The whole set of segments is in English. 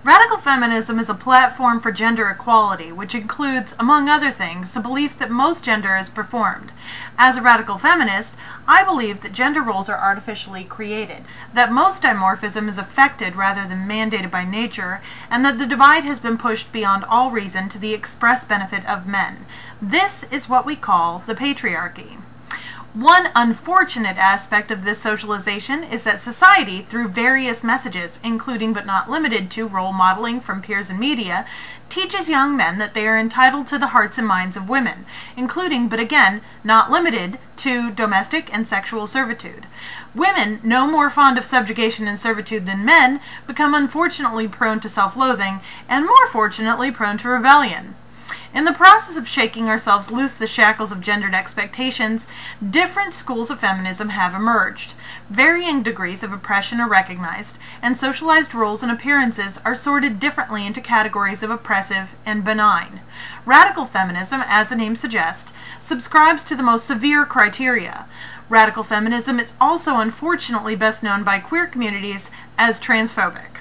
Radical feminism is a platform for gender equality, which includes, among other things, the belief that most gender is performed. As a radical feminist, I believe that gender roles are artificially created, that most dimorphism is affected rather than mandated by nature, and that the divide has been pushed beyond all reason to the express benefit of men. This is what we call the patriarchy. One unfortunate aspect of this socialization is that society, through various messages, including but not limited to role modeling from peers and media, teaches young men that they are entitled to the hearts and minds of women, including, but again, not limited to domestic and sexual servitude. Women, no more fond of subjugation and servitude than men, become unfortunately prone to self-loathing, and more fortunately prone to rebellion. In the process of shaking ourselves loose the shackles of gendered expectations, different schools of feminism have emerged. Varying degrees of oppression are recognized, and socialized roles and appearances are sorted differently into categories of oppressive and benign. Radical feminism, as the name suggests, subscribes to the most severe criteria. Radical feminism is also unfortunately best known by queer communities as transphobic.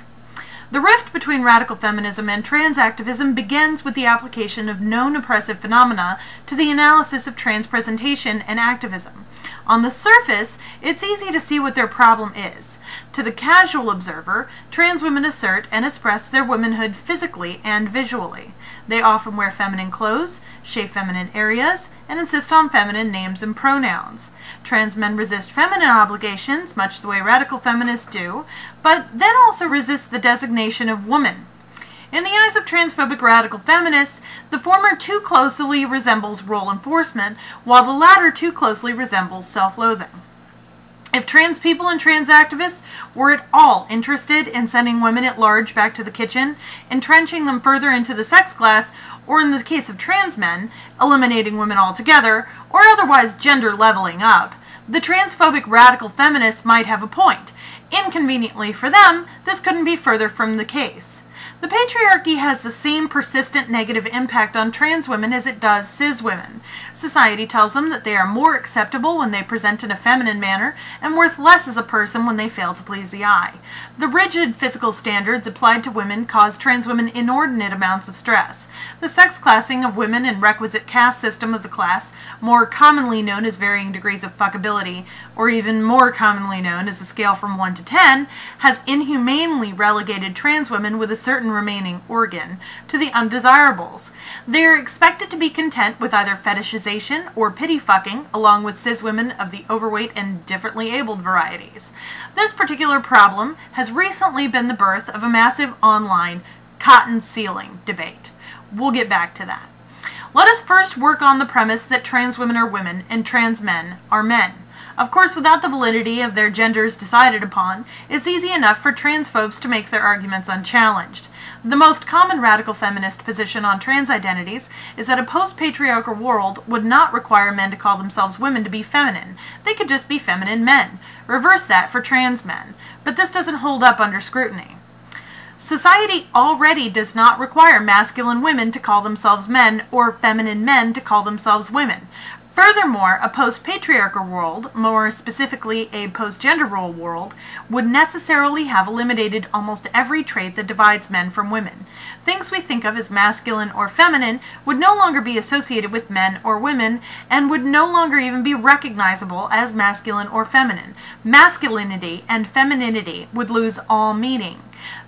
The rift between radical feminism and trans activism begins with the application of known oppressive phenomena to the analysis of trans presentation and activism. On the surface, it's easy to see what their problem is. To the casual observer, trans women assert and express their womanhood physically and visually. They often wear feminine clothes, shave feminine areas, and insist on feminine names and pronouns. Trans men resist feminine obligations, much the way radical feminists do, but then also resist the designation of woman. In the eyes of transphobic radical feminists, the former too closely resembles role enforcement, while the latter too closely resembles self-loathing. If trans people and trans activists were at all interested in sending women at large back to the kitchen, entrenching them further into the sex class, or in the case of trans men, eliminating women altogether, or otherwise gender leveling up, the transphobic radical feminists might have a point. Inconveniently for them, this couldn't be further from the case. The patriarchy has the same persistent negative impact on trans women as it does cis women. Society tells them that they are more acceptable when they present in a feminine manner and worth less as a person when they fail to please the eye. The rigid physical standards applied to women cause trans women inordinate amounts of stress. The sex classing of women and requisite caste system of the class, more commonly known as varying degrees of fuckability, or even more commonly known as a scale from 1 to 10, has inhumanely relegated trans women with a certain remaining organ to the undesirables. They are expected to be content with either fetishization or pity fucking, along with cis women of the overweight and differently abled varieties. This particular problem has recently been the birth of a massive online cotton ceiling debate. We'll get back to that. Let us first work on the premise that trans women are women and trans men are men. Of course, without the validity of their genders decided upon, it's easy enough for transphobes to make their arguments unchallenged. The most common radical feminist position on trans identities is that a post-patriarchal world would not require men to call themselves women to be feminine. They could just be feminine men. Reverse that for trans men. But this doesn't hold up under scrutiny. Society already does not require masculine women to call themselves men or feminine men to call themselves women. Furthermore, a post-patriarchal world, more specifically a post-gender role world, would necessarily have eliminated almost every trait that divides men from women. Things we think of as masculine or feminine would no longer be associated with men or women, and would no longer even be recognizable as masculine or feminine. Masculinity and femininity would lose all meaning.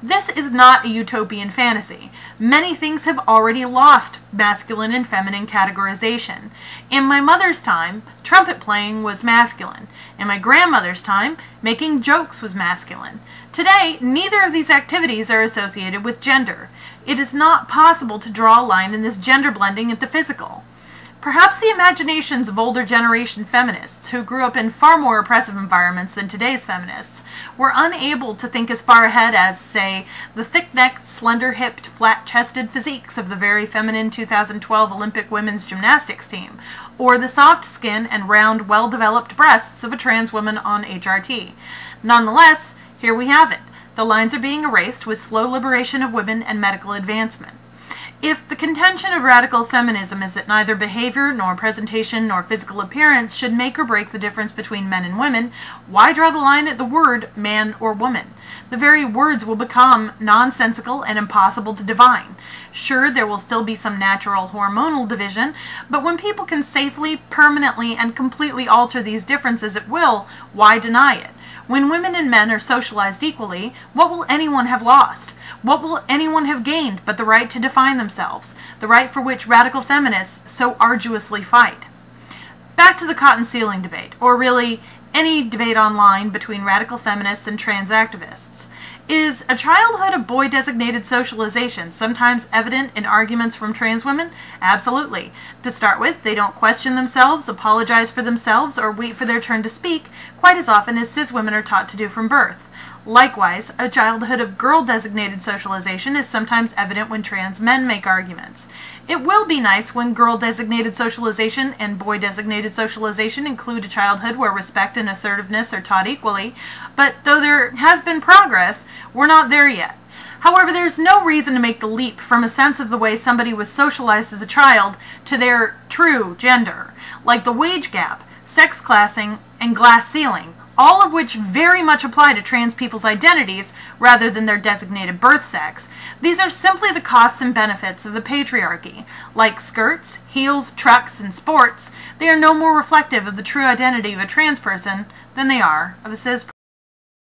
This is not a utopian fantasy. Many things have already lost masculine and feminine categorization. In my mother's time, trumpet playing was masculine. In my grandmother's time, making jokes was masculine. Today, neither of these activities are associated with gender. It is not possible to draw a line in this gender blending at the physical. Perhaps the imaginations of older generation feminists, who grew up in far more oppressive environments than today's feminists, were unable to think as far ahead as, say, the thick-necked, slender-hipped, flat-chested physiques of the very feminine 2012 Olympic women's gymnastics team, or the soft skin and round, well-developed breasts of a trans woman on HRT. Nonetheless, here we have it. The lines are being erased with slow liberation of women and medical advancement. If the contention of radical feminism is that neither behavior, nor presentation, nor physical appearance should make or break the difference between men and women, why draw the line at the word man or woman? The very words will become nonsensical and impossible to divine. Sure, there will still be some natural hormonal division, but when people can safely, permanently, and completely alter these differences at will, why deny it? When women and men are socialized equally, what will anyone have lost? What will anyone have gained but the right to define themselves, the right for which radical feminists so arduously fight? Back to the cotton ceiling debate, or really, any debate online between radical feminists and trans activists. Is a childhood of boy-designated socialization sometimes evident in arguments from trans women? Absolutely. To start with, they don't question themselves, apologize for themselves, or wait for their turn to speak quite as often as cis women are taught to do from birth. Likewise, a childhood of girl-designated socialization is sometimes evident when trans men make arguments. It will be nice when girl-designated socialization and boy-designated socialization include a childhood where respect and assertiveness are taught equally, but though there has been progress, we're not there yet. However, there's no reason to make the leap from a sense of the way somebody was socialized as a child to their true gender, like the wage gap, sex classing, and glass ceiling, all of which very much apply to trans people's identities rather than their designated birth sex. These are simply the costs and benefits of the patriarchy. Like skirts, heels, trucks, and sports, they are no more reflective of the true identity of a trans person than they are of a cis person.